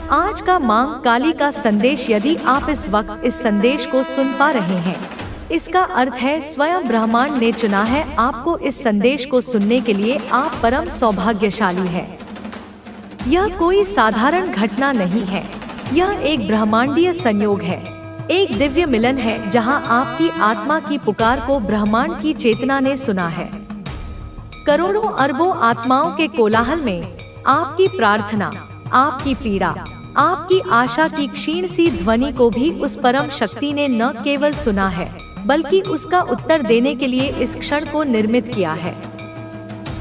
आज का मांग काली का संदेश। यदि आप इस वक्त इस संदेश को सुन पा रहे हैं, इसका अर्थ है स्वयं ब्रह्मांड ने चुना है आपको इस संदेश को सुनने के लिए। आप परम सौभाग्यशाली हैं। यह कोई साधारण घटना नहीं है, यह एक ब्रह्मांडीय संयोग है, एक दिव्य मिलन है जहां आपकी आत्मा की पुकार को ब्रह्मांड की चेतना ने सुना है। करोड़ों अरबों आत्माओं के कोलाहल में आपकी प्रार्थना, आपकी पीड़ा, आपकी आशा की क्षीण सी ध्वनि को भी उस परम शक्ति ने न केवल सुना है, बल्कि उसका उत्तर देने के लिए इस क्षण को निर्मित किया है।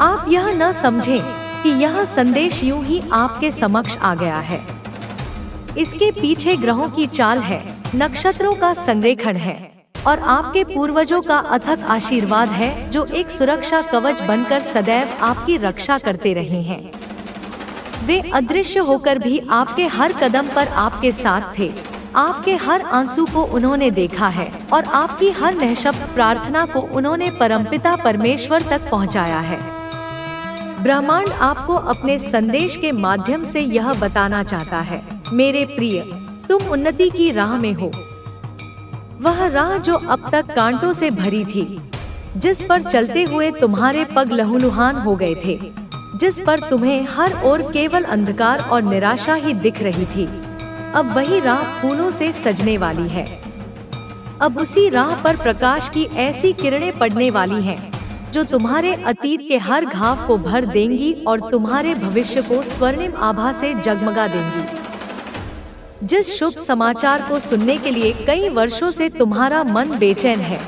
आप यह न समझें कि यह संदेश यूं ही आपके समक्ष आ गया है। इसके पीछे ग्रहों की चाल है, नक्षत्रों का संरेखण है और आपके पूर्वजों का अथक आशीर्वाद है, जो एक सुरक्षा कवच बनकर सदैव आपकी रक्षा करते रहे हैं। वे अदृश्य होकर भी आपके हर कदम पर आपके साथ थे। आपके हर आंसू को उन्होंने देखा है और आपकी हर निःशब्द प्रार्थना को उन्होंने परमपिता परमेश्वर तक पहुंचाया है। ब्रह्मांड आपको अपने संदेश के माध्यम से यह बताना चाहता है, मेरे प्रिय, तुम उन्नति की राह में हो। वह राह जो अब तक कांटों से भरी थी, जिस पर चलते हुए तुम्हारे पग लहूलुहान हो गए थे, जिस पर तुम्हें हर ओर केवल अंधकार और निराशा ही दिख रही थी, अब वही राह फूलों से सजने वाली है। अब उसी राह पर प्रकाश की ऐसी किरणें पड़ने वाली हैं, जो तुम्हारे अतीत के हर घाव को भर देंगी और तुम्हारे भविष्य को स्वर्णिम आभा से जगमगा देंगी। जिस शुभ समाचार को सुनने के लिए कई वर्षों से तुम्हारा मन बेचैन है,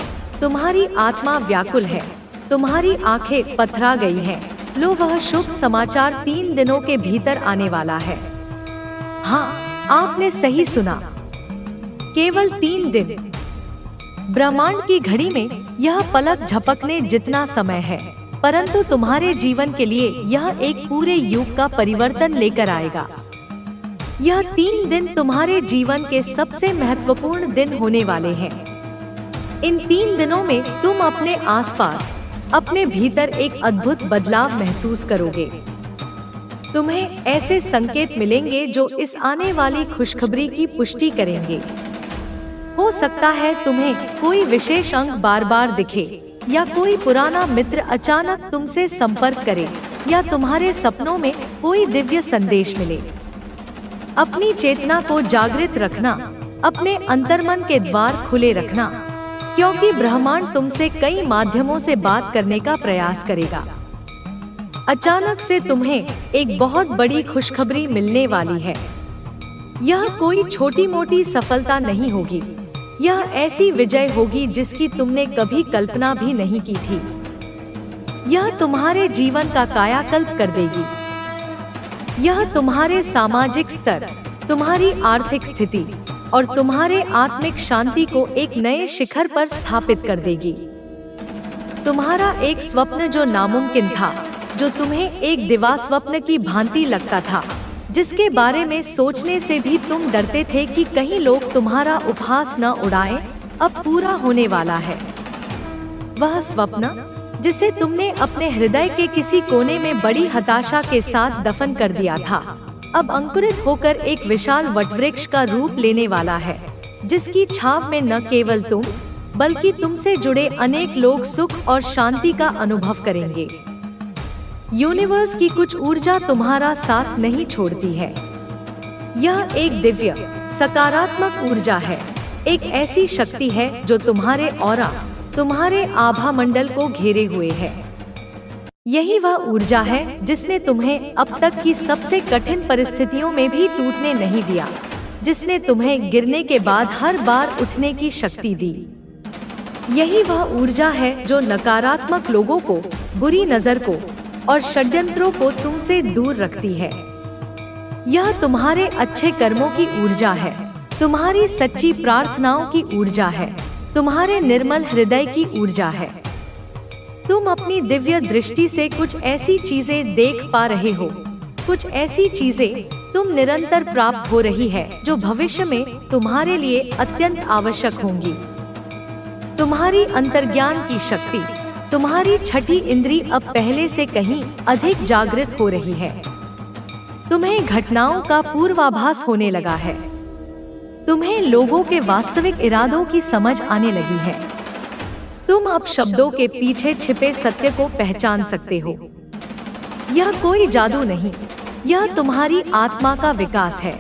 तुम्हारी आत्मा व्याकुल है, तुम्हारी आंखें पथरा गई हैं, लो वह शुभ समाचार 3 दिनों के भीतर आने वाला है। हाँ, आपने सही सुना, केवल 3 दिन। ब्रह्मांड की घड़ी में यह पलक झपकने जितना समय है, परंतु तुम्हारे जीवन के लिए यह एक पूरे युग का परिवर्तन लेकर आएगा। यह 3 दिन तुम्हारे जीवन के सबसे महत्वपूर्ण दिन होने वाले हैं। इन 3 दिनों में तुम अपने आसपास, अपने भीतर एक अद्भुत बदलाव महसूस करोगे। तुम्हें ऐसे संकेत मिलेंगे जो इस आने वाली खुशखबरी की पुष्टि करेंगे। हो सकता है तुम्हें कोई विशेष अंक बार बार दिखे, या कोई पुराना मित्र अचानक तुमसे संपर्क करे, या तुम्हारे सपनों में कोई दिव्य संदेश मिले। अपनी चेतना को जागृत रखना, अपने अंतर्मन के द्वार खुले रखना, क्योंकि ब्रह्मांड तुमसे कई माध्यमों से बात करने का प्रयास करेगा। अचानक से तुम्हें एक बहुत बड़ी खुशखबरी मिलने वाली है। यह कोई छोटी मोटी सफलता नहीं होगी, यह ऐसी विजय होगी जिसकी तुमने कभी कल्पना भी नहीं की थी। यह तुम्हारे जीवन का कायाकल्प कर देगी। यह तुम्हारे सामाजिक स्तर, तुम्हारी आर्थिक स्थिति और तुम्हारे आत्मिक शांति को एक नए शिखर पर स्थापित कर देगी। तुम्हारा एक स्वप्न जो नामुमकिन था, जो तुम्हें एक दिवास्वप्न की भांति लगता था, जिसके बारे में सोचने से भी तुम डरते थे कि कहीं लोग तुम्हारा उपहास न उड़ाएं, अब पूरा होने वाला है। वह स्वप्न जिसे तुमने अपने हृदय के किसी कोने में बड़ी हताशा के साथ दफन कर दिया था, अब अंकुरित होकर एक विशाल वटवृक्ष का रूप लेने वाला है, जिसकी छाव में न केवल तुम, बल्कि तुमसे जुड़े अनेक लोग सुख और शांति का अनुभव करेंगे। यूनिवर्स की कुछ ऊर्जा तुम्हारा साथ नहीं छोड़ती है। यह एक दिव्य, सकारात्मक ऊर्जा है, एक ऐसी शक्ति है जो तुम्हारे ऑरा, तुम्हारे आभा मंडल को घेरे हुए है। यही वह ऊर्जा है जिसने तुम्हें अब तक की सबसे कठिन परिस्थितियों में भी टूटने नहीं दिया, जिसने तुम्हें गिरने के बाद हर बार उठने की शक्ति दी। यही वह ऊर्जा है जो नकारात्मक लोगों को, बुरी नजर को और षड्यंत्रों को तुमसे दूर रखती है। यह तुम्हारे अच्छे कर्मों की ऊर्जा है, तुम्हारी सच्ची प्रार्थनाओं की ऊर्जा है, तुम्हारे निर्मल हृदय की ऊर्जा है। तुम अपनी दिव्य दृष्टि से कुछ ऐसी चीजें देख पा रहे हो, कुछ ऐसी चीजें तुम निरंतर प्राप्त हो रही है जो भविष्य में तुम्हारे लिए अत्यंत आवश्यक होंगी। तुम्हारी अंतर्ज्ञान की शक्ति, तुम्हारी छठी इंद्री अब पहले से कहीं अधिक जागृत हो रही है। तुम्हें घटनाओं का पूर्वाभास होने लगा है। तुम्हें लोगों के वास्तविक इरादों की समझ आने लगी है। तुम अब शब्दों के पीछे छिपे सत्य को पहचान सकते हो। यह कोई जादू नहीं, यह तुम्हारी आत्मा का विकास है।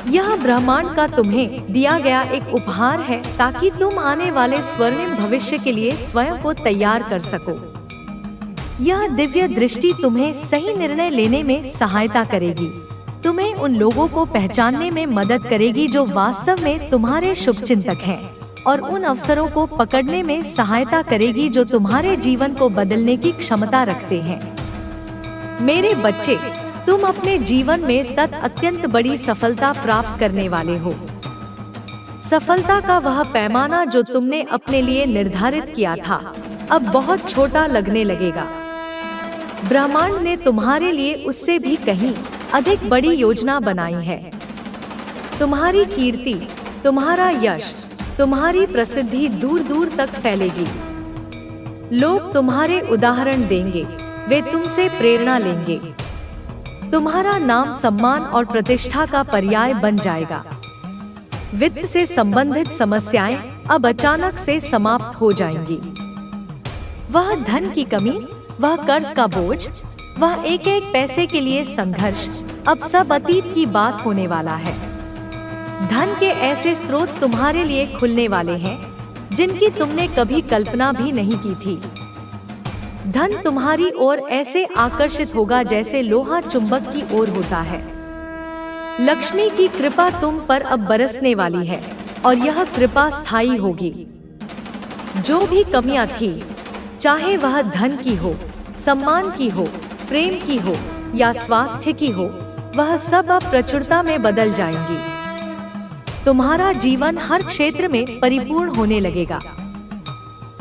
यह ब्रह्मांड का तुम्हें दिया गया एक उपहार है ताकि तुम आने वाले स्वर्णिम भविष्य के लिए स्वयं को तैयार कर सको। यह दिव्य दृष्टि तुम्हें सही निर्णय लेने में सहायता करेगी, तुम्हें उन लोगों को पहचानने में मदद करेगी जो वास्तव में तुम्हारे शुभचिंतक हैं, और उन अवसरों को पकड़ने में सहायता करेगी जो तुम्हारे जीवन को बदलने की क्षमता रखते हैं। मेरे बच्चे, तुम अपने जीवन में अत्यंत बड़ी सफलता प्राप्त करने वाले हो। सफलता का वह पैमाना जो तुमने अपने लिए निर्धारित किया था, अब बहुत छोटा लगने लगेगा। ब्रह्मांड ने तुम्हारे लिए उससे भी कहीं अधिक बड़ी योजना बनाई है। तुम्हारी कीर्ति, तुम्हारा यश, तुम्हारी प्रसिद्धि दूर दूर तक फैलेगी। लोग तुम्हारे उदाहरण देंगे, वे तुमसे प्रेरणा लेंगे। तुम्हारा नाम सम्मान और प्रतिष्ठा का पर्याय बन जाएगा। वित्त से संबंधित समस्याएं अब अचानक से समाप्त हो जाएंगी। वह धन की कमी, वह कर्ज का बोझ, वह एक एक पैसे के लिए संघर्ष, अब सब अतीत की बात होने वाला है। धन के ऐसे स्रोत तुम्हारे लिए खुलने वाले हैं जिनकी तुमने कभी कल्पना भी नहीं की थी। धन तुम्हारी ओर ऐसे आकर्षित होगा जैसे लोहा चुंबक की ओर होता है। लक्ष्मी की कृपा तुम पर अब बरसने वाली है और यह कृपा स्थायी होगी। जो भी कमियां थी, चाहे वह धन की हो, सम्मान की हो, प्रेम की हो या स्वास्थ्य की हो, वह सब अब प्रचुरता में बदल जाएंगी। तुम्हारा जीवन हर क्षेत्र में परिपूर्ण होने लगेगा।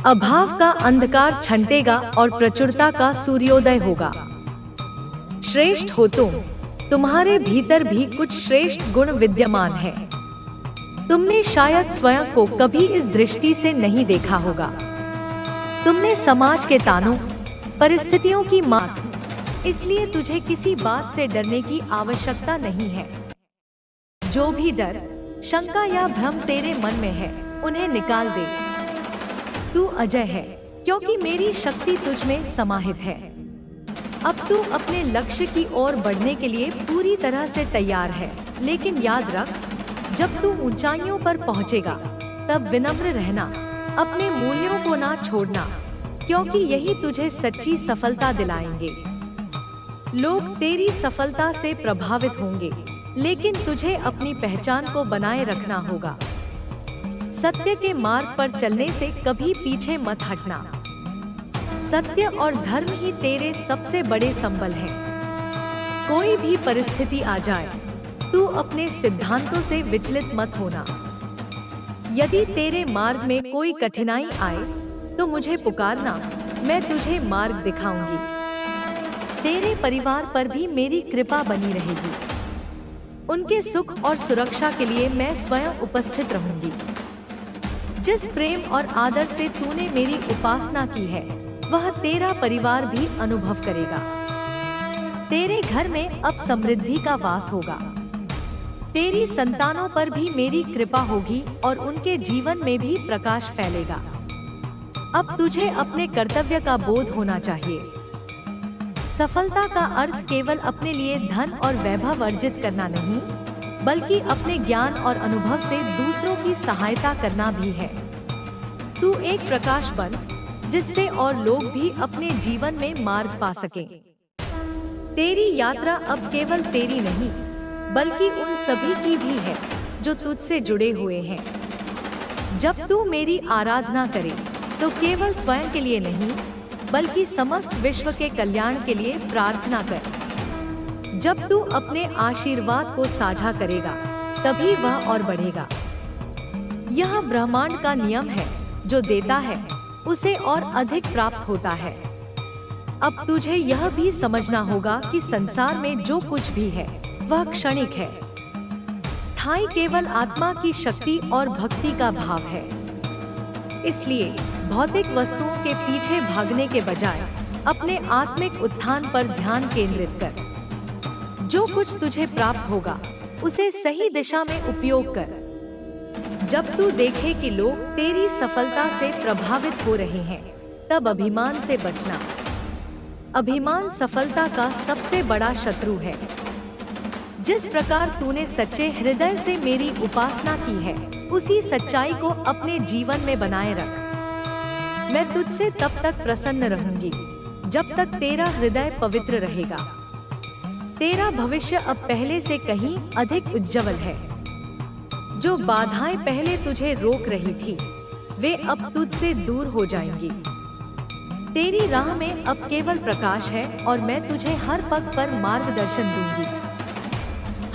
अभाव का अंधकार छंटेगा और प्रचुरता का सूर्योदय होगा। श्रेष्ठ हो तुम्हारे भीतर भी कुछ श्रेष्ठ गुण विद्यमान है। तुमने शायद स्वयं को कभी इस दृष्टि से नहीं देखा होगा। तुमने समाज के तानों, परिस्थितियों की मात, इसलिए तुझे किसी बात से डरने की आवश्यकता नहीं है। जो भी डर, शंका या भ्रम तेरे मन में है, उन्हें निकाल दे। तू अजय है क्योंकि मेरी शक्ति तुझ में समाहित है। अब तू अपने लक्ष्य की ओर बढ़ने के लिए पूरी तरह से तैयार है। लेकिन याद रख, जब तू ऊंचाइयों पर पहुंचेगा, तब विनम्र रहना, अपने मूल्यों को ना छोड़ना, क्योंकि यही तुझे सच्ची सफलता दिलाएंगे। लोग तेरी सफलता से प्रभावित होंगे, लेकिन तुझे अपनी पहचान को बनाए रखना होगा। सत्य के मार्ग पर चलने से कभी पीछे मत हटना। सत्य और धर्म ही तेरे सबसे बड़े संबल हैं। कोई भी परिस्थिति आ जाए, तू अपने सिद्धांतों से विचलित मत होना। यदि तेरे मार्ग में कोई कठिनाई आए, तो मुझे पुकारना, मैं तुझे मार्ग दिखाऊंगी। तेरे परिवार पर भी मेरी कृपा बनी रहेगी। उनके सुख और सुरक्षा के लिए मैं स्वयं उपस्थित रहूंगी। जिस प्रेम और आदर से तूने मेरी उपासना की है, वह तेरा परिवार भी अनुभव करेगा। तेरे घर में अब समृद्धि का वास होगा। तेरी संतानों पर भी मेरी कृपा होगी और उनके जीवन में भी प्रकाश फैलेगा। अब तुझे अपने कर्तव्य का बोध होना चाहिए। सफलता का अर्थ केवल अपने लिए धन और वैभव अर्जित करना नहीं, बल्कि अपने ज्ञान और अनुभव से दूसरों की सहायता करना भी है। तू एक प्रकाश बन, जिससे और लोग भी अपने जीवन में मार्ग पा सकें। तेरी यात्रा अब केवल तेरी नहीं, बल्कि उन सभी की भी है जो तुझसे जुड़े हुए हैं। जब तू मेरी आराधना करे, तो केवल स्वयं के लिए नहीं, बल्कि समस्त विश्व के कल्याण के लिए प्रार्थना कर। जब तू अपने आशीर्वाद को साझा करेगा, तभी वह और बढ़ेगा। यह ब्रह्मांड का नियम है, जो देता है उसे और अधिक प्राप्त होता है। अब तुझे यह भी समझना होगा कि संसार में जो कुछ भी है, वह क्षणिक है। स्थायी केवल आत्मा की शक्ति और भक्ति का भाव है। इसलिए भौतिक वस्तुओं के पीछे भागने के बजाय अपने आत्मिक उत्थान पर ध्यान केंद्रित कर। जो कुछ तुझे प्राप्त होगा उसे सही दिशा में उपयोग कर। जब तू देखे कि लोग तेरी सफलता से प्रभावित हो रहे हैं, तब अभिमान से बचना। अभिमान सफलता का सबसे बड़ा शत्रु है। जिस प्रकार तूने सच्चे हृदय से मेरी उपासना की है, उसी सच्चाई को अपने जीवन में बनाए रख। मैं तुझसे तब तक प्रसन्न रहूंगी जब तक तेरा हृदय पवित्र रहेगा। तेरा भविष्य अब पहले से कहीं अधिक उज्जवल है। जो बाधाएं पहले तुझे रोक रही थी, वे अब तुझसे दूर हो जाएंगी। तेरी राह में अब केवल प्रकाश है और मैं तुझे हर पग पर मार्गदर्शन दूंगी।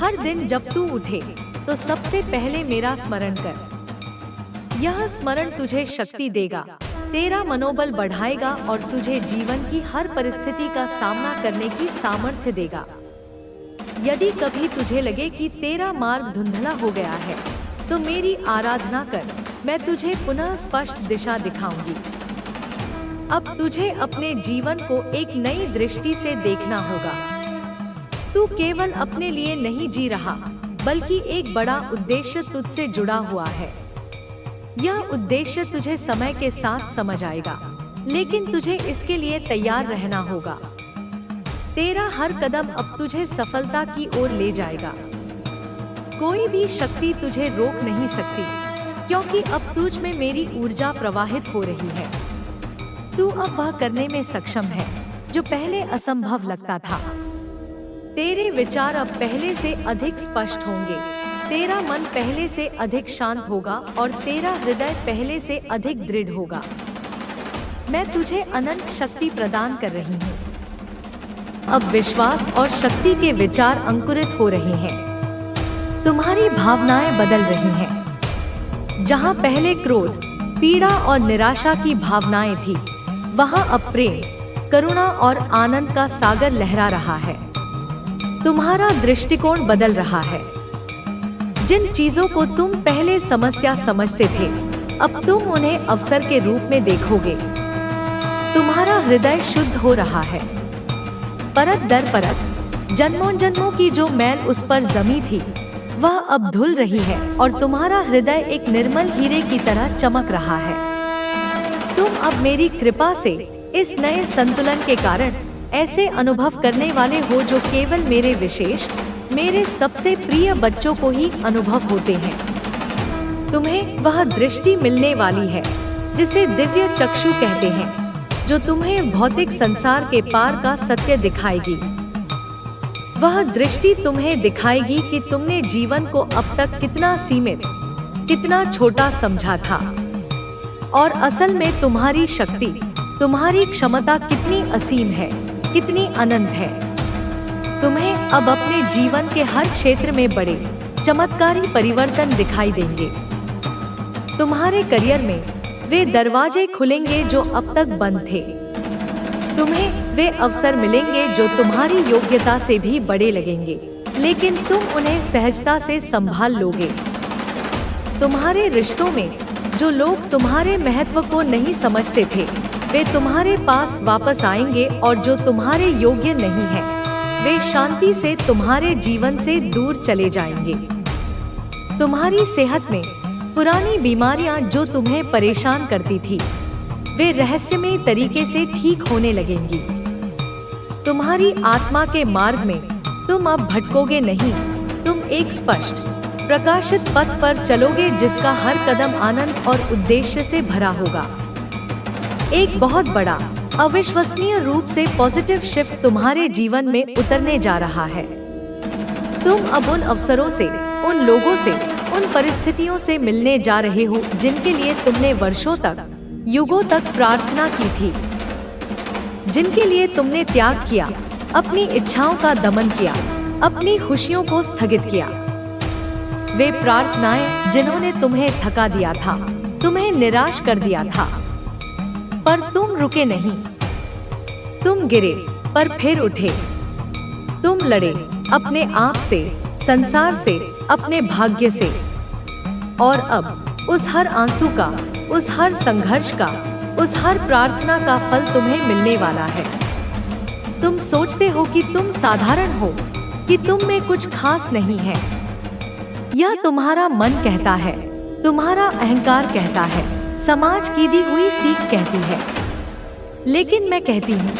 हर दिन जब तू उठे तो सबसे पहले मेरा स्मरण कर। यह स्मरण तुझे शक्ति देगा, तेरा मनोबल बढ़ाएगा और तुझे जीवन की हर परिस्थिति का सामना करने की सामर्थ्य देगा। यदि कभी तुझे लगे कि तेरा मार्ग धुंधला हो गया है, तो मेरी आराधना कर, मैं तुझे पुनः स्पष्ट दिशा दिखाऊंगी। अब तुझे अपने जीवन को एक नई दृष्टि से देखना होगा। तू केवल अपने लिए नहीं जी रहा, बल्कि एक बड़ा उद्देश्य तुझसे जुड़ा हुआ है। यह उद्देश्य तुझे समय के साथ समझ आएगा, लेकिन तुझे इसके लिए तैयार रहना होगा। तेरा हर कदम अब तुझे सफलता की ओर ले जाएगा। कोई भी शक्ति तुझे रोक नहीं सकती, क्योंकि अब तुझ में मेरी ऊर्जा प्रवाहित हो रही है। तू अब वह करने में सक्षम है जो पहले असंभव लगता था। तेरे विचार अब पहले से अधिक स्पष्ट होंगे, तेरा मन पहले से अधिक शांत होगा और तेरा हृदय पहले से अधिक दृढ़ होगा। मैं तुझे अनंत शक्ति प्रदान कर रही हूँ। अब विश्वास और शक्ति के विचार अंकुरित हो रहे हैं। तुम्हारी भावनाएं बदल रही हैं। जहाँ पहले क्रोध, पीड़ा और निराशा की भावनाएं थी, वहाँ अब प्रेम, करुणा और आनंद का सागर लहरा रहा है। तुम्हारा दृष्टिकोण बदल रहा है। जिन चीजों को तुम पहले समस्या समझते थे, अब तुम उन्हें अवसर के रूप में देखोगे। तुम्हारा हृदय शुद्ध हो रहा है। परत दर परत जन्मों जन्मों की जो मैल उस पर जमी थी, वह अब धुल रही है और तुम्हारा हृदय एक निर्मल हीरे की तरह चमक रहा है। तुम अब मेरी कृपा से इस नए संतुलन के कारण ऐसे अनुभव करने वाले हो जो केवल मेरे विशेष, मेरे सबसे प्रिय बच्चों को ही अनुभव होते हैं। तुम्हें वह दृष्टि मिलने वाली है जिसे दिव्य चक्षु कहते हैं, जो तुम्हें भौतिक संसार के पार का सत्य दिखाएगी। वह दृष्टि तुम्हें दिखाएगी कि तुमने जीवन को अब तक कितना सीमित, कितना छोटा समझा था, और असल में तुम्हारी शक्ति, तुम्हारी क्षमता कितनी असीम है, कितनी अनंत है। तुम्हें अब अपने जीवन के हर क्षेत्र में बड़े चमत्कारी परिवर्तन दिखाई देंगे। तुम्हारे करियर में वे दरवाजे खुलेंगे जो अब तक बंद थे। तुम्हें वे अवसर मिलेंगे जो तुम्हारी योग्यता से भी बड़े लगेंगे, लेकिन तुम उन्हें सहजता से संभाल लोगे। तुम्हारे रिश्तों में जो लोग तुम्हारे महत्व को नहीं समझते थे, वे तुम्हारे पास वापस आएंगे, और जो तुम्हारे योग्य नहीं हैं, वे शांति से तुम्हारे जीवन से दूर चले जाएंगे। तुम्हारी सेहत में पुरानी बीमारियां जो तुम्हें परेशान करती थी, वे रहस्यमय तरीके से ठीक होने लगेंगी। तुम्हारी आत्मा के मार्ग में तुम अब भटकोगे नहीं। तुम एक स्पष्ट, प्रकाशित पथ पर चलोगे जिसका हर कदम आनंद और उद्देश्य से भरा होगा। एक बहुत बड़ा, अविश्वसनीय रूप से पॉजिटिव शिफ्ट तुम्हारे जीवन में उतरने जा रहा है। तुम अब उन अवसरों से, उन लोगों से, उन परिस्थितियों से मिलने जा रहे हो जिनके लिए तुमने वर्षों तक, युगों तक प्रार्थना की थी, जिनके लिए तुमने त्याग किया, अपनी इच्छाओं का दमन किया, अपनी खुशियों को स्थगित किया। वे प्रार्थनाएं जिन्होंने तुम्हें थका दिया था, तुम्हें निराश कर दिया था, पर तुम रुके नहीं। तुम गिरे पर फिर उठे। तुम लड़े अपने आप से, संसार से, अपने भाग्य से, और अब उस हर आंसू का, उस हर संघर्ष का, उस हर प्रार्थना का फल तुम्हें मिलने वाला है। तुम सोचते हो कि तुम साधारण हो, कि तुम में कुछ खास नहीं है। यह तुम्हारा मन कहता है, तुम्हारा अहंकार कहता है, समाज की दी हुई सीख कहती है। लेकिन मैं कहती हूँ,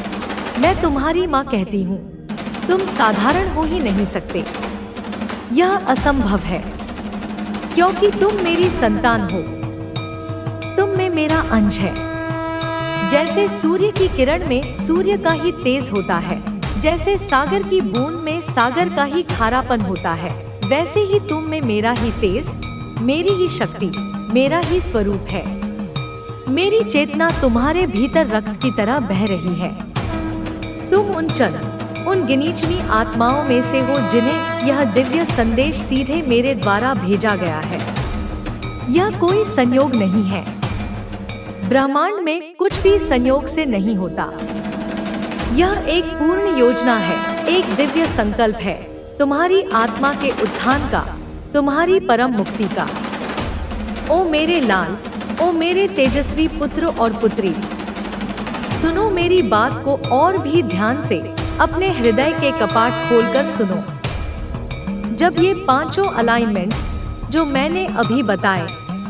मैं तुम्हारी माँ कहती हूँ, तुम साधारण हो ही नहीं सकते। यह असंभव है, क्योंकि तुम मेरी संतान हो। तुम में मेरा अंश है। जैसे सूर्य की किरण में सूर्य का ही तेज होता है, जैसे सागर की बूंद में सागर का ही खारापन होता है, वैसे ही तुम में मेरा ही तेज, मेरी ही शक्ति, मेरा ही स्वरूप है। मेरी चेतना तुम्हारे भीतर रक्त की तरह बह रही है। तुम उन गिनी-चुनी आत्माओं में से हो जिन्हें यह दिव्य संदेश सीधे मेरे द्वारा भेजा गया है। यह कोई संयोग नहीं है। ब्रह्मांड में कुछ भी संयोग से नहीं होता। यह एक पूर्ण योजना है, एक दिव्य संकल्प है, तुम्हारी आत्मा के उत्थान का, तुम्हारी परम मुक्ति का। ओ मेरे लाल, ओ मेरे तेजस्वी पुत्र और पुत्री, सुनो मेरी बात को और भी ध्यान से, अपने हृदय के कपाट खोलकर सुनो। जब ये पांचों अलाइनमेंट्स जो मैंने अभी बताए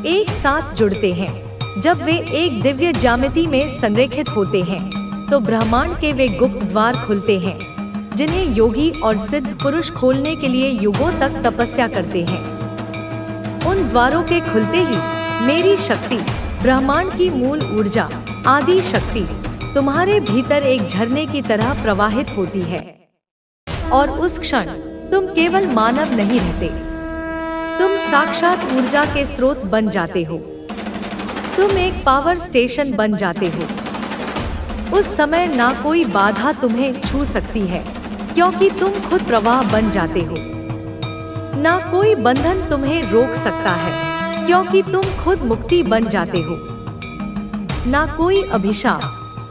एक साथ जुड़ते हैं, जब वे एक दिव्य ज्यामिति में संरेखित होते हैं, तो ब्रह्मांड के वे गुप्त द्वार खुलते हैं जिन्हें योगी और सिद्ध पुरुष खोलने के लिए युगों तक तपस्या करते हैं। उन द्वारों के खुलते ही मेरी शक्ति, ब्रह्मांड की मूल ऊर्जा, आदि शक्ति तुम्हारे भीतर एक झरने की तरह प्रवाहित होती है। और उस क्षण तुम केवल मानव नहीं रहते, तुम साक्षात ऊर्जा के स्रोत बन जाते हो। तुम एक पावर स्टेशन बन जाते हो। उस समय ना कोई बाधा तुम्हें छू सकती है, क्योंकि तुम खुद प्रवाह बन जाते हो। ना कोई बंधन तुम्हें रोक सकता है, क्योंकि तुम खुद मुक्ति बन जाते हो। ना कोई अभिशाप,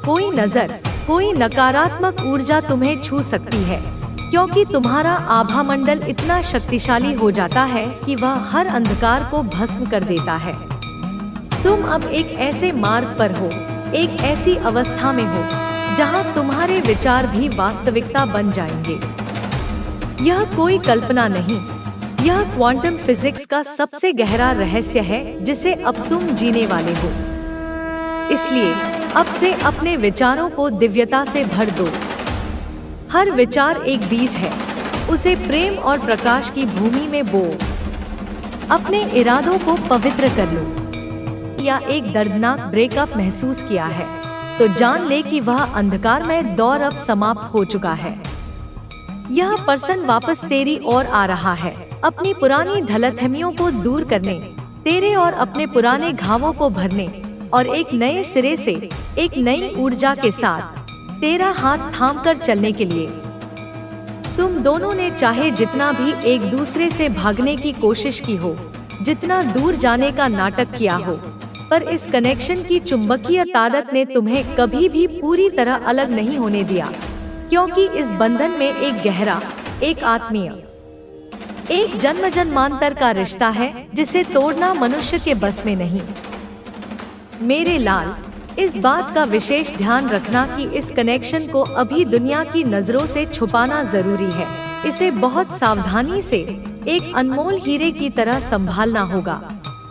कोई नजर, कोई नकारात्मक ऊर्जा तुम्हें छू सकती है, क्योंकि तुम्हारा आभा मंडल इतना शक्तिशाली हो जाता है कि वह हर अंधकार को भस्म कर देता है। तुम अब एक ऐसे मार्ग पर हो, एक ऐसी अवस्था में हो जहां तुम्हारे विचार भी वास्तविकता बन जाएंगे। यह कोई कल्पना नहीं, यह क्वांटम फिजिक्स का सबसे गहरा रहस्य है जिसे अब तुम जीने वाले हो। इसलिए अब से अपने विचारों को दिव्यता से भर दो। हर विचार एक बीज है, उसे प्रेम और प्रकाश की भूमि में बो। अपने इरादों को पवित्र कर लो। या एक दर्दनाक ब्रेकअप महसूस किया है, तो जान ले कि वह अंधकार में दौर अब समाप्त हो चुका है। यह पर्सन वापस तेरी ओर आ रहा है, अपनी पुरानी गलतफहमियों को दूर करने, तेरे और अपने पुराने घावों को भरने और एक नए सिरे से, एक नई ऊर्जा के साथ तेरा हाथ थामकर चलने के लिए। तुम दोनों ने चाहे जितना भी एक दूसरे से भागने की कोशिश की हो, जितना दूर जाने का नाटक किया हो, पर इस कनेक्शन की चुंबकीय ताकत ने तुम्हें कभी भी पूरी तरह अलग नहीं होने दिया, क्योंकि इस बंधन में एक गहरा, एक आत्मीय, एक जन्म जन्मांतर का रिश्ता है जिसे तोड़ना मनुष्य के बस में नहीं। मेरे लाल, इस बात का विशेष ध्यान रखना कि इस कनेक्शन को अभी दुनिया की नजरों से छुपाना जरूरी है। इसे बहुत सावधानी से एक अनमोल हीरे की तरह संभालना होगा,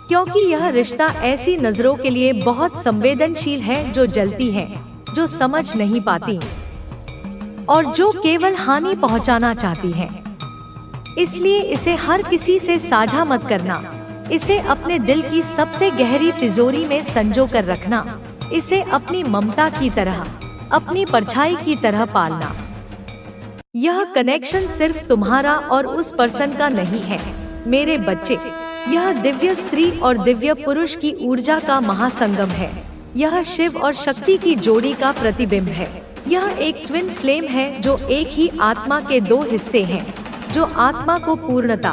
क्योंकि यह रिश्ता ऐसी नजरों के लिए बहुत संवेदनशील है जो जलती हैं, जो समझ नहीं पाती और जो केवल हानि पहुंचाना चाहती हैं। इसलिए इसे हर किसी से साझा मत करना। इसे अपने दिल की सबसे गहरी तिजोरी में संजो कर रखना। इसे अपनी ममता की तरह, अपनी परछाई की तरह पालना। यह कनेक्शन सिर्फ तुम्हारा और उस पर्सन का नहीं है मेरे बच्चे। यह दिव्य स्त्री और दिव्य पुरुष की ऊर्जा का महासंगम है। यह शिव और शक्ति की जोड़ी का प्रतिबिंब है। यह एक ट्विन फ्लेम है जो एक ही आत्मा के दो हिस्से हैं, जो आत्मा को पूर्णता,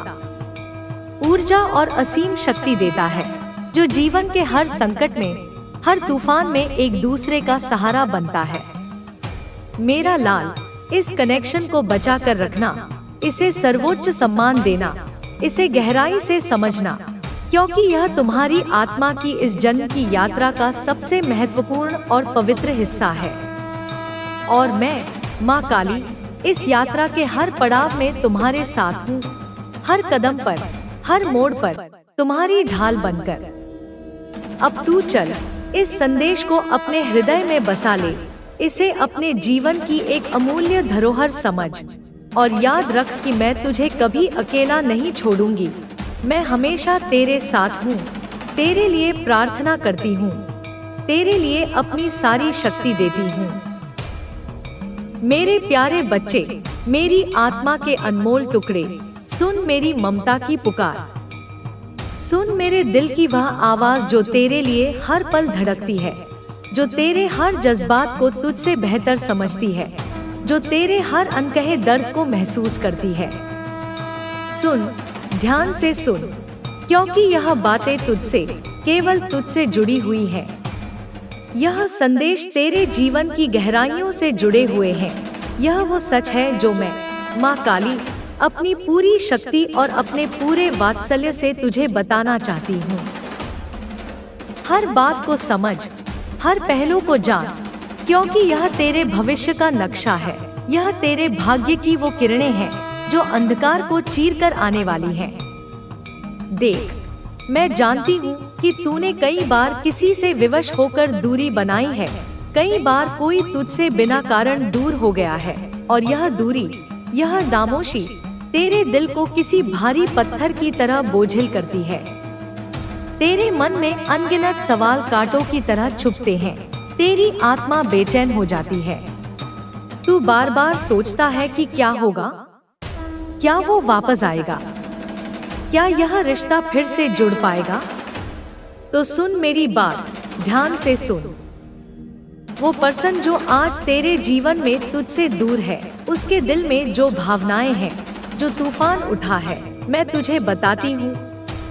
ऊर्जा और असीम शक्ति देता है, जो जीवन के हर संकट में, हर तूफान में एक दूसरे का सहारा बनता है। मेरा लाल, इस कनेक्शन को बचा कर रखना, इसे सर्वोच्च सम्मान देना, इसे गहराई से समझना, क्योंकि यह तुम्हारी आत्मा की इस जन्म की यात्रा का सबसे महत्वपूर्ण और पवित्र हिस्सा है। और मैं, माँ काली, इस यात्रा के हर पड़ाव में तुम्हारे साथ हूँ, हर कदम पर, हर मोड़ पर तुम्हारी ढाल बनकर। अब तू चल, इस संदेश को अपने हृदय में बसा ले, इसे अपने जीवन की एक अमूल्य धरोहर समझ, और याद रख कि मैं तुझे कभी अकेला नहीं छोड़ूंगी। मैं हमेशा तेरे साथ हूँ, तेरे लिए प्रार्थना करती हूँ, तेरे लिए अपनी सारी शक्ति देती हूँ। मेरे प्यारे बच्चे, मेरी आत्मा के अनमोल टुकड़े, सुन मेरी ममता की पुकार, सुन मेरे दिल की वह आवाज जो तेरे लिए हर पल धड़कती है, जो तेरे हर जज्बात को तुझसे बेहतर समझती है, जो तेरे हर अनकहे दर्द को महसूस करती है। सुन, ध्यान से सुन, क्योंकि यह बातें तुझसे, केवल तुझसे जुड़ी हुई हैं। यह संदेश तेरे जीवन की गहराइयों से जुड़े हुए हैं। यह वो सच है जो मैं, माँ काली, अपनी पूरी शक्ति और अपने पूरे वात्सल्य से तुझे बताना चाहती हूँ। हर बात को समझ, हर पहलू को जान, क्योंकि यह तेरे भविष्य का नक्शा है। यह तेरे भाग्य की वो किरणें हैं जो अंधकार को चीरकर आने वाली हैं। देख, मैं जानती हूँ कि तूने कई बार किसी से विवश होकर दूरी बनाई है, कई बार कोई तुझसे बिना कारण दूर हो गया है, और यह दूरी, यह खामोशी तेरे दिल को किसी भारी पत्थर की तरह बोझिल करती है। तेरे मन में अनगिनत सवाल कांटों की तरह छुपते हैं, तेरी आत्मा बेचैन हो जाती है। तू बार बार सोचता है कि क्या होगा, क्या वो वापस आएगा, क्या यह रिश्ता फिर से जुड़ पाएगा। तो सुन मेरी बात, ध्यान से सुन। वो पर्सन जो आज तेरे जीवन में तुझसे दूर है, उसके दिल में जो भावनाएं हैं, जो तूफान उठा है, मैं तुझे बताती हूँ,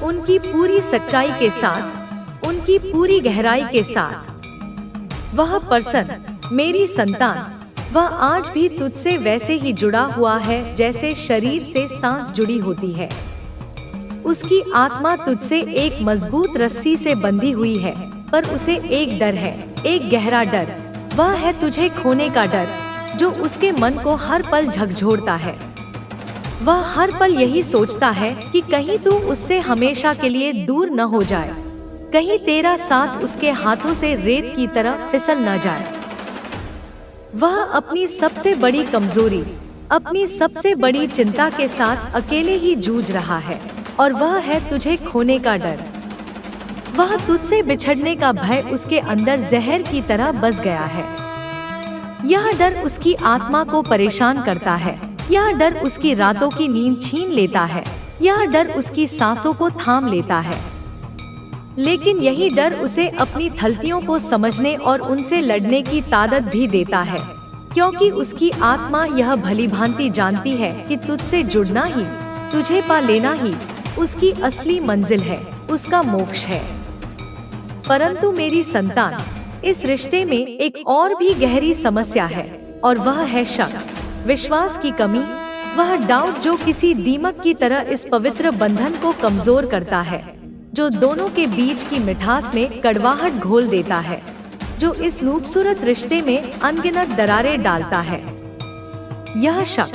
उनकी पूरी सच्चाई के साथ, उनकी पूरी गहराई के साथ। वह पर्सन, मेरी संतान, वह आज भी तुझसे वैसे ही जुड़ा हुआ है जैसे शरीर से सांस जुड़ी होती है। उसकी आत्मा तुझसे एक मजबूत रस्सी से बंधी हुई है, पर उसे एक डर है, एक गहरा डर। वह है तुझे खोने का डर, जो उसके मन को हर पल झकझोरता है। वह हर पल यही सोचता है कि कहीं तू उससे हमेशा के लिए दूर न हो जाए, कहीं तेरा साथ उसके हाथों से रेत की तरह फिसल न जाए। वह अपनी सबसे बड़ी कमजोरी, अपनी सबसे बड़ी चिंता के साथ अकेले ही जूझ रहा है, और वह है तुझे खोने का डर। वह तुझसे बिछड़ने का भय उसके अंदर जहर की तरह बस गया है। यह डर उसकी आत्मा को परेशान करता है, यह डर उसकी रातों की नींद छीन लेता है, यह डर उसकी सांसों को थाम लेता है। लेकिन यही डर उसे अपनी थलतियों को समझने और उनसे लड़ने की ताकत भी देता है, क्योंकि उसकी आत्मा यह भलीभांति जानती है कि तुझसे जुड़ना ही, तुझे पा लेना ही उसकी असली मंजिल है, उसका मोक्ष है। परंतु मेरी संतान, इस रिश्ते में एक और भी गहरी समस्या है, और वह है शक, विश्वास की कमी। वह डाउट जो किसी दीमक की तरह इस पवित्र बंधन को कमजोर करता है, जो दोनों के बीच की मिठास में कड़वाहट घोल देता है, जो इस खूबसूरत रिश्ते में अनगिनत दरारें डालता है। यह शक,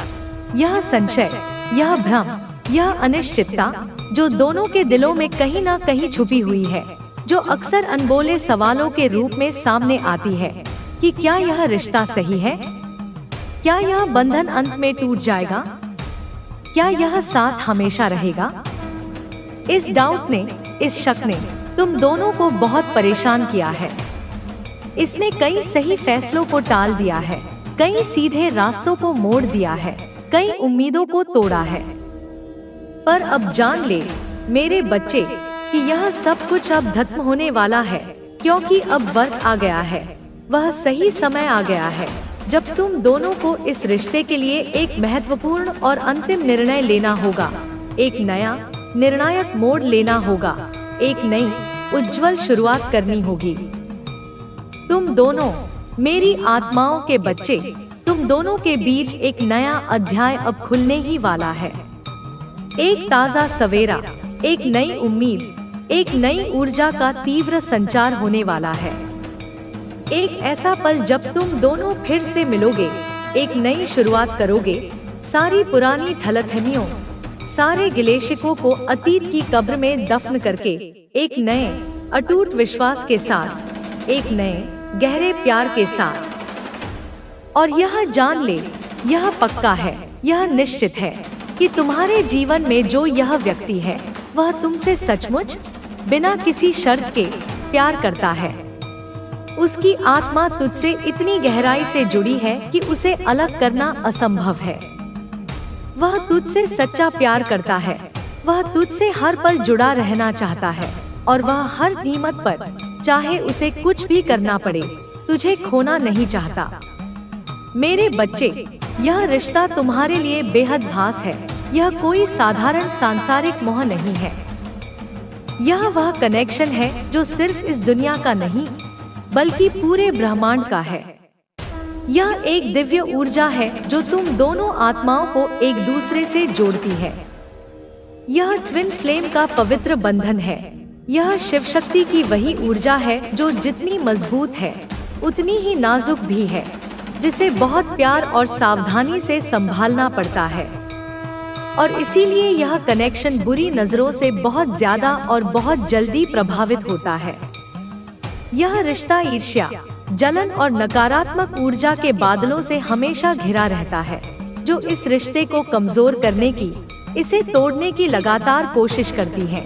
यह संशय, यह भ्रम, यह अनिश्चितता जो दोनों के दिलों में कहीं ना कहीं छुपी हुई है, जो अक्सर अनबोले सवालों के रूप में सामने आती है कि क्या यह रिश्ता सही है, क्या यह बंधन अंत में टूट जाएगा, क्या यह साथ हमेशा रहेगा। इस डाउट ने, इस शक ने तुम दोनों को बहुत परेशान किया है। इसने कई सही फैसलों को टाल दिया है, कई सीधे रास्तों को मोड़ दिया है, कई उम्मीदों को तोड़ा है। पर अब जान ले मेरे बच्चे कि यह सब कुछ अब खत्म होने वाला है, क्योंकि अब वक्त आ गया है, वह सही समय आ गया है जब तुम दोनों को इस रिश्ते के लिए एक महत्वपूर्ण और अंतिम निर्णय लेना होगा, एक नया निर्णायक मोड़ लेना होगा, एक नई उज्जवल शुरुआत करनी होगी। तुम दोनों मेरी आत्माओं के बच्चे, तुम दोनों के बीच एक नया अध्याय अब खुलने ही वाला है। एक ताजा सवेरा, एक नई उम्मीद, एक नई ऊर्जा का तीव्र संचार होने वाला है। एक ऐसा पल जब तुम दोनों फिर से मिलोगे, एक नई शुरुआत करोगे। सारी पुरानी ठलथमियों, सारे गिलेशिकों को अतीत की कब्र में दफन करके एक नए अटूट विश्वास के साथ, एक नए गहरे प्यार के साथ। और यह जान ले, यह पक्का है, यह निश्चित है कि तुम्हारे जीवन में जो यह व्यक्ति है वह तुमसे सचमुच बिना किसी शर्त के प्यार करता है। उसकी आत्मा तुझसे इतनी गहराई से जुड़ी है कि उसे अलग करना असंभव है। वह तुझसे सच्चा प्यार करता है, वह तुझसे हर पल जुड़ा रहना चाहता है और वह हर कीमत पर, चाहे उसे कुछ भी करना पड़े, तुझे खोना नहीं चाहता। मेरे बच्चे, यह रिश्ता तुम्हारे लिए बेहद खास है। यह कोई साधारण सांसारिक मोह नहीं है। यह वह कनेक्शन है जो सिर्फ इस दुनिया का नहीं बल्कि पूरे ब्रह्मांड का है। यह एक दिव्य ऊर्जा है जो तुम दोनों आत्माओं को एक दूसरे से जोड़ती है। यह ट्विन फ्लेम का पवित्र बंधन है। यह शिव शक्ति की वही ऊर्जा है जो जितनी मजबूत है उतनी ही नाजुक भी है, जिसे बहुत प्यार और सावधानी से संभालना पड़ता है। और इसीलिए यह कनेक्शन बुरी नजरों से बहुत ज्यादा और बहुत जल्दी प्रभावित होता है। यह रिश्ता ईर्ष्या, जलन और नकारात्मक ऊर्जा के बादलों से हमेशा घिरा रहता है, जो इस रिश्ते को कमजोर करने की, इसे तोड़ने की लगातार कोशिश करती है।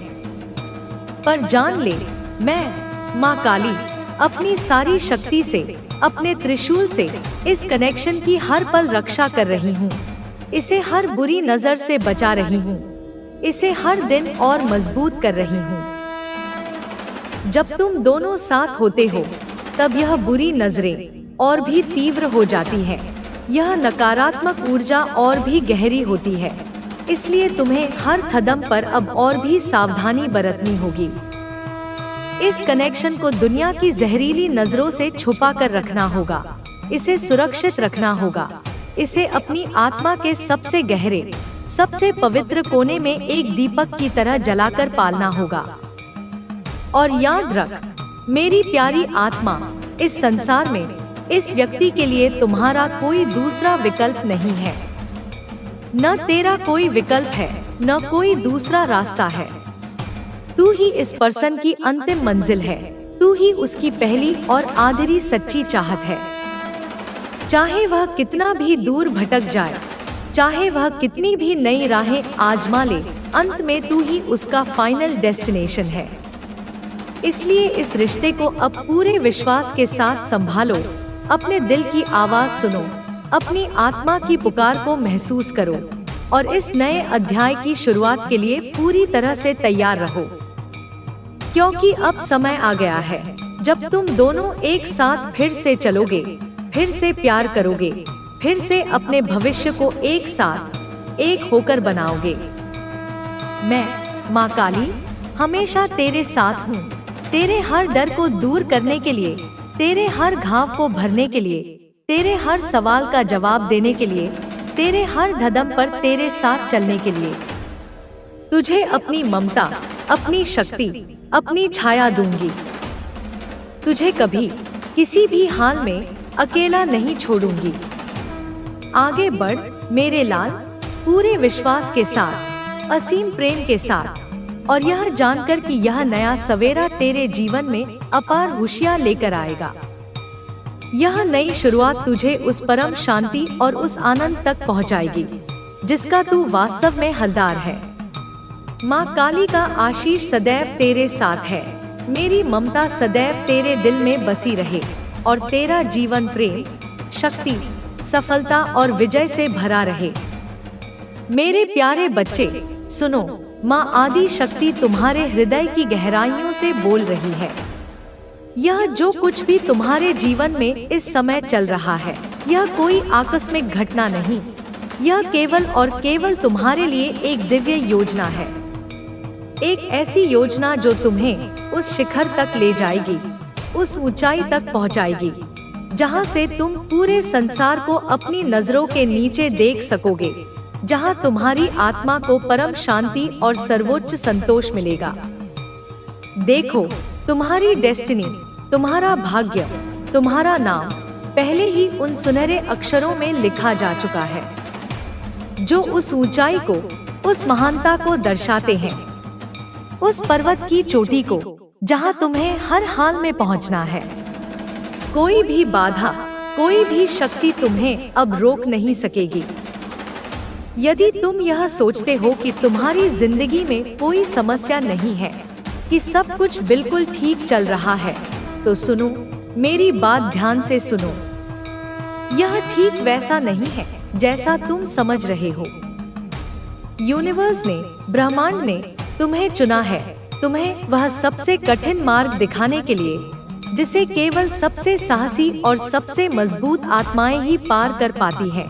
पर जान ले, मैं माँ काली अपनी सारी शक्ति से, अपने त्रिशूल से इस कनेक्शन की हर पल रक्षा कर रही हूँ। इसे हर बुरी नजर से बचा रही हूँ। इसे हर दिन और मजबूत कर रही हूँ। जब तुम दोनों साथ होते हो तब यह बुरी नजरें और भी तीव्र हो जाती हैं। यह नकारात्मक ऊर्जा और भी गहरी होती है। इसलिए तुम्हें हर कदम पर अब और भी सावधानी बरतनी होगी। इस कनेक्शन को दुनिया की जहरीली नजरों से छुपा कर रखना होगा। इसे सुरक्षित रखना होगा। इसे अपनी आत्मा के सबसे गहरे, सबसे पवित्र कोने में एक दीपक की तरह जलाकर पालना होगा। और याद रख, मेरी प्यारी आत्मा, इस संसार में इस व्यक्ति के लिए तुम्हारा कोई दूसरा विकल्प नहीं है। न तेरा कोई विकल्प है, न कोई दूसरा रास्ता है। तू ही इस पर्सन की अंतिम मंजिल है। तू ही उसकी पहली और आखिरी सच्ची चाहत है। चाहे वह कितना भी दूर भटक जाए, चाहे वह कितनी भी नई राहें आजमा ले, अंत में तू ही उसका फाइनल डेस्टिनेशन है। इसलिए इस रिश्ते को अब पूरे विश्वास के साथ संभालो। अपने दिल की आवाज सुनो, अपनी आत्मा की पुकार को महसूस करो और इस नए अध्याय की शुरुआत के लिए पूरी तरह से तैयार रहो। क्योंकि अब समय आ गया है जब तुम दोनों एक साथ फिर से चलोगे, फिर से प्यार करोगे, फिर से अपने भविष्य को एक साथ, एक होकर बनाओगे। मैं माँ काली हमेशा तेरे साथ हूँ। तेरे हर डर को दूर करने के लिए, तेरे हर घाव को भरने के लिए, तेरे हर सवाल का जवाब देने के लिए, तेरे हर कदम पर तेरे साथ चलने के लिए। तुझे अपनी ममता, अपनी शक्ति, अपनी छाया दूंगी। तुझे कभी किसी भी हाल में अकेला नहीं छोड़ूंगी। आगे बढ़ मेरे लाल, पूरे विश्वास के साथ, असीम प्रेम के साथ, और यह जानकर कि यह नया सवेरा तेरे जीवन में अपार खुशियां लेकर आएगा। यह नई शुरुआत तुझे उस परम शांति और उस आनंद तक पहुंचाएगी जिसका तू वास्तव में हकदार है। माँ काली का आशीष सदैव तेरे साथ है। मेरी ममता सदैव तेरे दिल में बसी रहे और तेरा जीवन प्रेम, शक्ति, सफलता और विजय से भरा रहे। मेरे प्यारे बच्चे सुनो, माँ आदि शक्ति तुम्हारे हृदय की गहराइयों से बोल रही है। यह जो कुछ भी तुम्हारे जीवन में इस समय चल रहा है, यह कोई आकस्मिक घटना नहीं। यह केवल और केवल तुम्हारे लिए एक दिव्य योजना है। एक ऐसी योजना जो तुम्हें उस शिखर तक ले जाएगी, उस ऊंचाई तक पहुंचाएगी, जहां से तुम पूरे संसार को अपनी नजरों के नीचे देख सकोगे, जहां तुम्हारी आत्मा को परम शांति और सर्वोच्च संतोष मिलेगा। देखो, तुम्हारी डेस्टिनी, तुम्हारा भाग्य, तुम्हारा नाम, पहले ही उन सुनहरे अक्षरों में लिखा जा चुका है, जो उस ऊंचाई को, उस महानता को दर्शाते हैं, उस पर्वत की चोटी को जहां तुम्हें हर हाल में पहुंचना है। कोई भी बाधा, कोई भी शक्ति तुम्हें अब रोक नहीं सकेगी। यदि तुम यह सोचते हो कि तुम्हारी जिंदगी में कोई समस्या नहीं है, कि सब कुछ बिल्कुल ठीक चल रहा है, तो सुनो, मेरी बात ध्यान से सुनो। यह ठीक वैसा नहीं है जैसा तुम समझ रहे हो। यूनिवर्स ने, ब्रह्मांड ने तुम्हें चुना है, तुम्हें वह सबसे कठिन मार्ग दिखाने के लिए, जिसे केवल सबसे साहसी और सबसे मजबूत आत्माएं ही पार कर पाती हैं।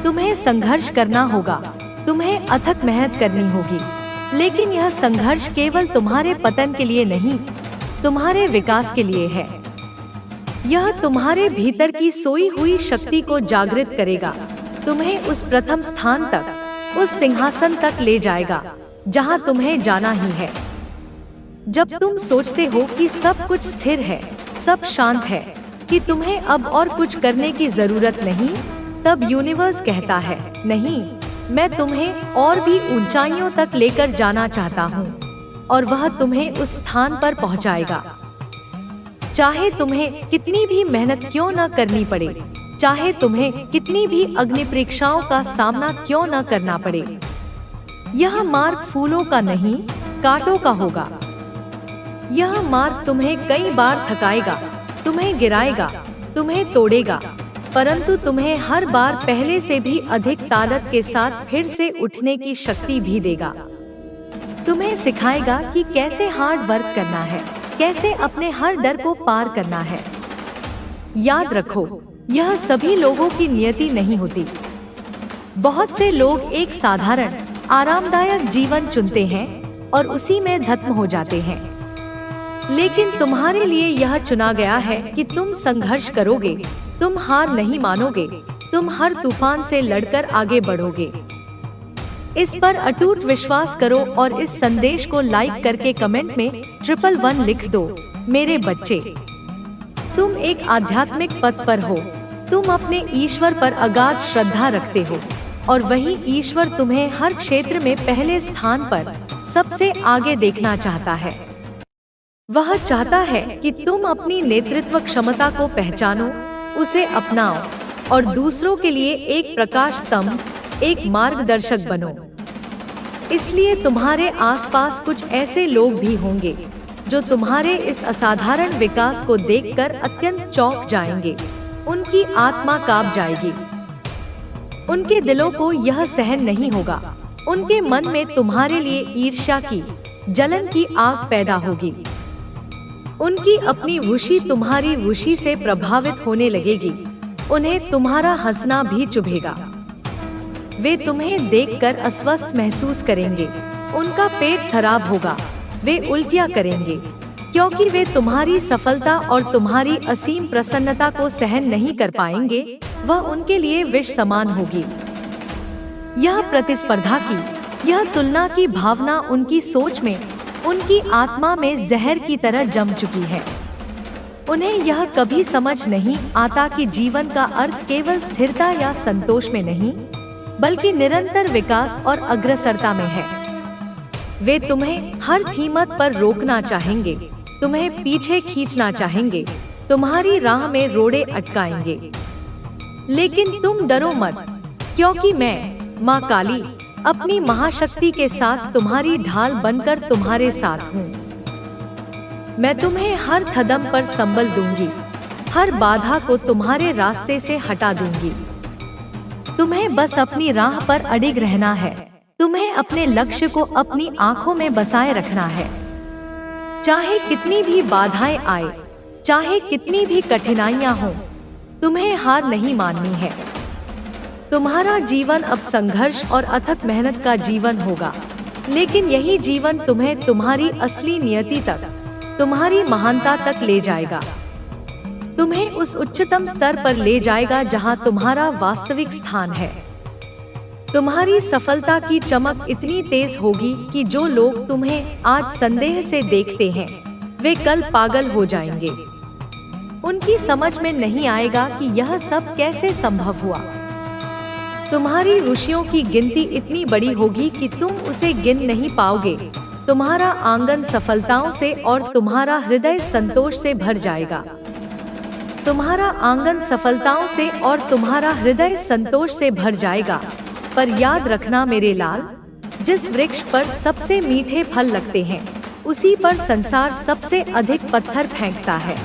तुम्हें संघर्ष करना होगा, तुम्हें अथक मेहनत करनी होगी, लेकिन यह संघर्ष केवल तुम्हारे पतन के लिए नहीं, तुम्हारे विकास के लिए है। यह तुम्हारे भीतर की सोई हुई शक्ति को जागृत करेगा, तुम्हें उस प्रथम स्थान तक, उस सिंहासन तक ले जाएगा जहां तुम्हें जाना ही है। जब तुम सोचते हो कि सब कुछ स्थिर है, सब शांत है, कि तुम्हें अब और कुछ करने की जरूरत नहीं, तब यूनिवर्स कहता है, नहीं, मैं तुम्हें और भी ऊंचाइयों तक लेकर जाना चाहता हूँ, और वह तुम्हें उस स्थान पर पहुँचाएगा। चाहे तुम्हें कितनी भी मेहनत क्यों न करनी पड़े, चाहे तुम्हें कितनी भी अग्नि परीक्षाओं का सामना क्यों न करना पड़े, यह मार्ग फूलों का नहीं, कांटों का होगा। यह मार्ग तुम्हें कई बार थकाएगा, तुम्हें गिराएगा, तुम्हें तोड़ेगा, परंतु तुम्हें हर बार पहले से भी अधिक ताकत के साथ फिर से उठने की शक्ति भी देगा। तुम्हें सिखाएगा कि कैसे हार्ड वर्क करना है, कैसे अपने हर डर को पार करना है। याद रखो, यह सभी लोगों की नियति नहीं होती। बहुत से लोग एक साधारण, आरामदायक जीवन चुनते हैं और उसी में खत्म हो जाते हैं। लेकिन तुम्हारे लिए यह चुना गया है कि तुम संघर्ष करोगे, तुम हार नहीं मानोगे, तुम हर तूफान से लड़कर आगे बढ़ोगे। इस पर अटूट विश्वास करो और इस संदेश को लाइक करके कमेंट में 111 लिख दो। मेरे बच्चे, तुम एक आध्यात्मिक पथ पर हो, तुम अपने ईश्वर पर अगाध श्रद्धा रखते हो, और वही ईश्वर तुम्हें हर क्षेत्र में पहले स्थान पर, सबसे आगे देखना चाहता है। वह चाहता है कि तुम अपनी नेतृत्व क्षमता को पहचानो, उसे अपनाओ और दूसरों के लिए एक प्रकाश स्तंभ, एक मार्गदर्शक बनो। इसलिए तुम्हारे आसपास कुछ ऐसे लोग भी होंगे जो तुम्हारे इस असाधारण विकास को देखकर अत्यंत चौंक जाएंगे, उनकी आत्मा कांप जाएगी, उनके दिलों को यह सहन नहीं होगा, उनके मन में तुम्हारे लिए ईर्ष्या की, जलन की आग पैदा होगी। उनकी अपनी रुचि तुम्हारी रुचि से प्रभावित होने लगेगी, उन्हें तुम्हारा हंसना भी चुभेगा। वे तुम्हें देखकर अस्वस्थ महसूस करेंगे, उनका पेट खराब होगा, वे उल्टियां करेंगे, क्योंकि वे तुम्हारी सफलता और तुम्हारी असीम प्रसन्नता को सहन नहीं कर पाएंगे। वह उनके लिए विष समान होगी। यह प्रतिस्पर्धा की, यह तुलना की भावना उनकी सोच में, उनकी आत्मा में जहर की तरह जम चुकी है। उन्हें यह कभी समझ नहीं आता कि जीवन का अर्थ केवल स्थिरता या संतोष में नहीं, बल्कि निरंतर विकास और अग्रसरता में है। वे तुम्हें हर कीमत पर रोकना चाहेंगे, तुम्हें पीछे खींचना चाहेंगे, तुम्हारी राह में रोड़े अटकाएंगे। लेकिन तुम डरो मत, क्योंकि मैं, माँ काली, अपनी महाशक्ति के साथ तुम्हारी ढाल बनकर तुम्हारे साथ हूँ। मैं तुम्हें हर कदम पर संबल दूंगी, हर बाधा को तुम्हारे रास्ते से हटा दूंगी। तुम्हें बस अपनी राह पर अडिग रहना है, तुम्हें अपने लक्ष्य को अपनी आंखों में बसाए रखना है। चाहे कितनी भी बाधाएं आए, चाहे कितनी भी कठिनाइयां हों, तुम्हें हार नहीं माननी है। तुम्हारा जीवन अब संघर्ष और अथक मेहनत का जीवन होगा, लेकिन यही जीवन तुम्हें तुम्हारी असली नियति तक, तुम्हारी महानता तक ले जाएगा। तुम्हें उस उच्चतम स्तर पर ले जाएगा जहां तुम्हारा वास्तविक स्थान है। तुम्हारी सफलता की चमक इतनी तेज होगी कि जो लोग तुम्हें आज संदेह से देखते हैं, वे कल पागल हो जाएंगे। उनकी समझ में नहीं आएगा कि यह सब कैसे संभव हुआ। तुम्हारी ऋषियों की गिनती इतनी बड़ी होगी कि तुम उसे गिन नहीं पाओगे। तुम्हारा आंगन सफलताओं से और तुम्हारा हृदय संतोष से भर जाएगा। तुम्हारा आंगन सफलताओं से और तुम्हारा हृदय संतोष से भर जाएगा। पर याद रखना मेरे लाल, जिस वृक्ष पर सबसे मीठे फल लगते हैं, उसी पर संसार सबसे अधिक पत्थर फेंकता है।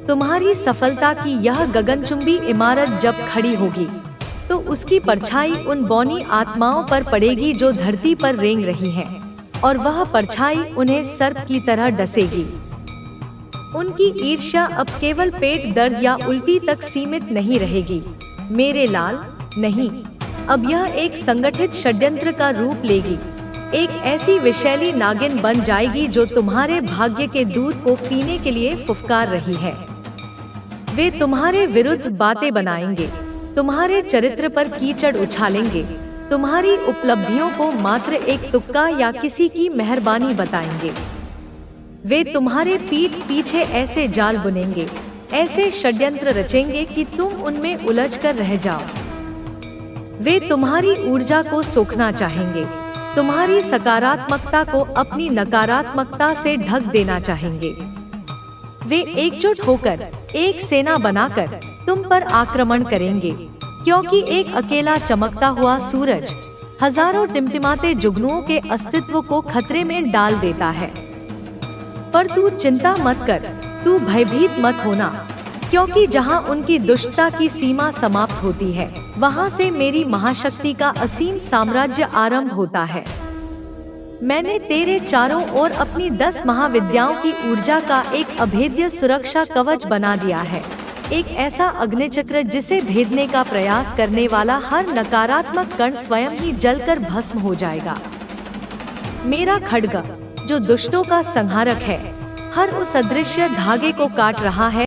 तुम्हारी सफलता की यह गगनचुंबी इमारत जब खड़ी होगी, तो उसकी परछाई उन बौनी आत्माओं पर पड़ेगी जो धरती पर रेंग रही हैं, और वह परछाई उन्हें सर्प की तरह डसेगी। उनकी ईर्ष्या अब केवल पेट दर्द या उल्टी तक सीमित नहीं रहेगी मेरे लाल, नहीं, अब यह एक संगठित षड्यंत्र का रूप लेगी। एक ऐसी विषैली नागिन बन जाएगी जो तुम्हारे भाग्य के दूध को पीने के लिए फुफकार रही है। वे तुम्हारे विरुद्ध बातें बनाएंगे, तुम्हारे चरित्र पर कीचड़ उछालेंगे, तुम्हारी उपलब्धियों को मात्र एक तुक्का या किसी की मेहरबानी बताएंगे। वे तुम्हारे पीठ पीछे ऐसे जाल बुनेंगे, ऐसे षड्यंत्र रचेंगे कि तुम उनमें उलझ कर रह जाओ। वे तुम्हारी ऊर्जा को सोखना चाहेंगे, तुम्हारी सकारात्मकता को अपनी नकारात्मकता से ढक देना चाहेंगे। वे एकजुट होकर एक सेना बनाकर तुम पर आक्रमण करेंगे, क्योंकि एक अकेला चमकता हुआ सूरज हजारों टिमटिमाते जुगनुओं के अस्तित्व को खतरे में डाल देता है। पर तू चिंता मत कर, तू भयभीत मत होना, क्योंकि जहां उनकी दुष्टता की सीमा समाप्त होती है, वहां से मेरी महाशक्ति का असीम साम्राज्य आरंभ होता है। मैंने तेरे चारों ओर अपनी 10 महाविद्याओं की ऊर्जा का एक अभेद्य सुरक्षा कवच बना दिया है, एक ऐसा अग्निचक्र जिसे भेदने का प्रयास करने वाला हर नकारात्मक कण स्वयं ही जलकर भस्म हो जाएगा। मेरा खड्ग जो दुष्टों का संहारक है, हर उस अदृश्य धागे को काट रहा है